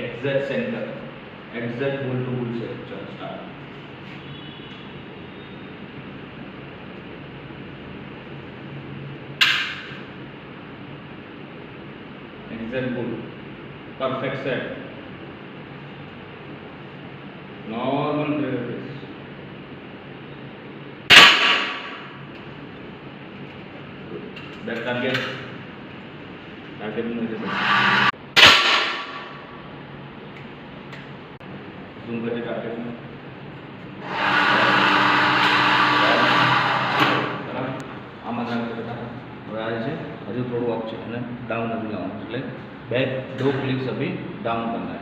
Exact centre, exact bull to bull से चल start. Exact bull, perfect set, normal release, back target, target में zoom કરી ટાર્ગેટમાં બરાબર આમાં ધ્યાન કરતા હવે આ છે હજુ થોડું અપ છે અને ડાઉન નથી લાવવાનું એટલે बैक 2 क्लिक्स अभी डाउन करना है।